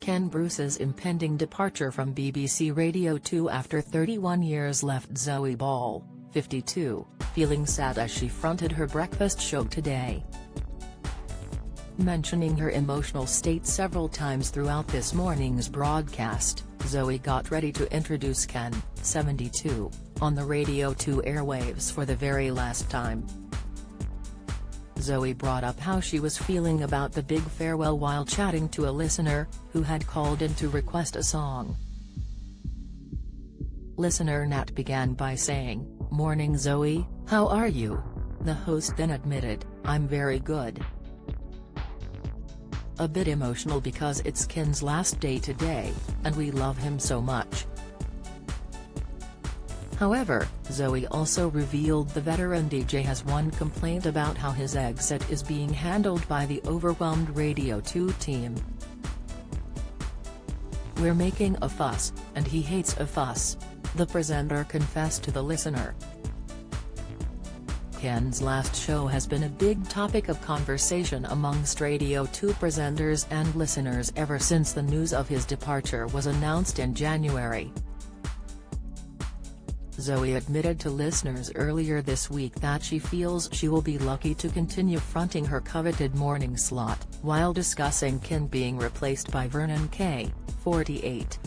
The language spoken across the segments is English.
Ken Bruce's impending departure from BBC Radio 2 after 31 years left Zoe Ball, 52, feeling sad as she fronted her breakfast show today. Mentioning her emotional state several times throughout this morning's broadcast, Zoe got ready to introduce Ken, 72, on the Radio 2 airwaves for the very last time. Zoe brought up how she was feeling about the big farewell while chatting to a listener, who had called in to request a song. Listener Nat began by saying, "Morning Zoe, how are you?" The host then admitted, "I'm very good." A bit emotional because it's Ken's last day today, and we love him so much. However, Zoe also revealed the veteran DJ has one complaint about how his exit is being handled by the overwhelmed Radio 2 team. "We're making a fuss, and he hates a fuss," the presenter confessed to the listener. Ken's last show has been a big topic of conversation amongst Radio 2 presenters and listeners ever since the news of his departure was announced in January. Zoe admitted to listeners earlier this week that she feels she will be lucky to continue fronting her coveted morning slot, while discussing Ken being replaced by Vernon Kay, 48.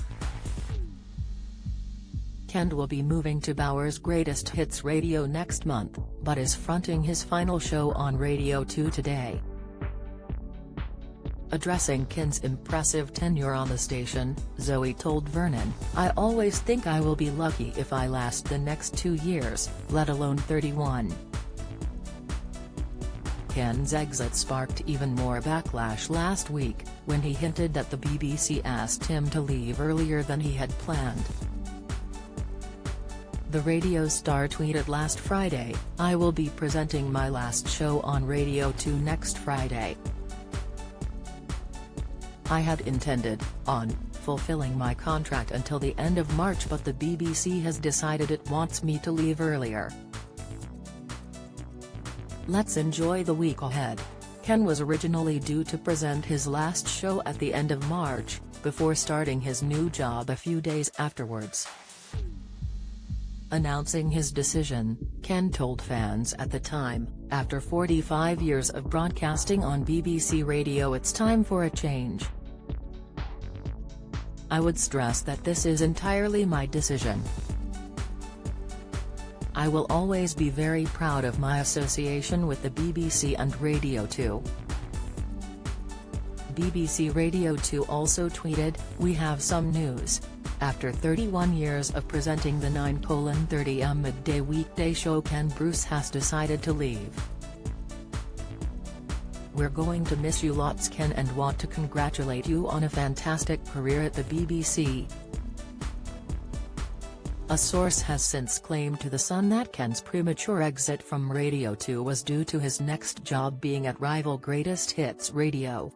Ken will be moving to Bauer's Greatest Hits Radio next month, but is fronting his final show on Radio 2 today. Addressing Ken's impressive tenure on the station, Zoe told Vernon, "I always think I will be lucky if I last the next 2 years, let alone 31. Ken's exit sparked even more backlash last week, when he hinted that the BBC asked him to leave earlier than he had planned. The radio star tweeted last Friday, "I will be presenting my last show on Radio 2 next Friday. I had intended on fulfilling my contract until the end of March, but the BBC has decided it wants me to leave earlier. Let's enjoy the week ahead." Ken was originally due to present his last show at the end of March, before starting his new job a few days afterwards. Announcing his decision, Ken told fans at the time, "After 45 years of broadcasting on BBC Radio, it's time for a change. I would stress that this is entirely my decision. I will always be very proud of my association with the BBC and Radio 2. BBC Radio 2 also tweeted, "We have some news. After 31 years of presenting the 9:30 midday weekday show, Ken Bruce has decided to leave. We're going to miss you lots, Ken, and want to congratulate you on a fantastic career at the BBC." A source has since claimed to The Sun that Ken's premature exit from Radio 2 was due to his next job being at rival Greatest Hits Radio.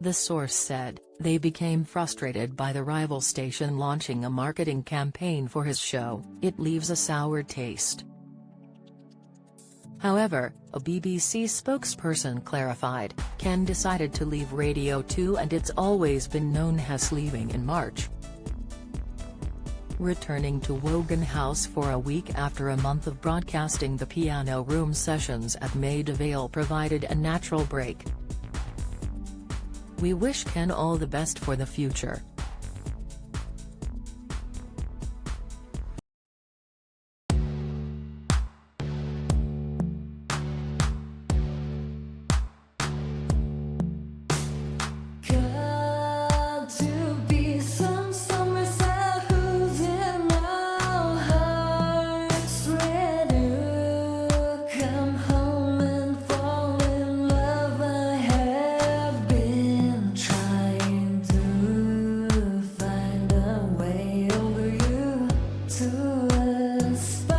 The source said, "They became frustrated by the rival station launching a marketing campaign for his show. It leaves a sour taste." However, a BBC spokesperson clarified, "Ken decided to leave Radio 2 and it's always been known as leaving in March." Returning to Wogan House for a week after a month of broadcasting, the Piano Room sessions at Maida Vale provided a natural break. "We wish Ken all the best for the future. To us.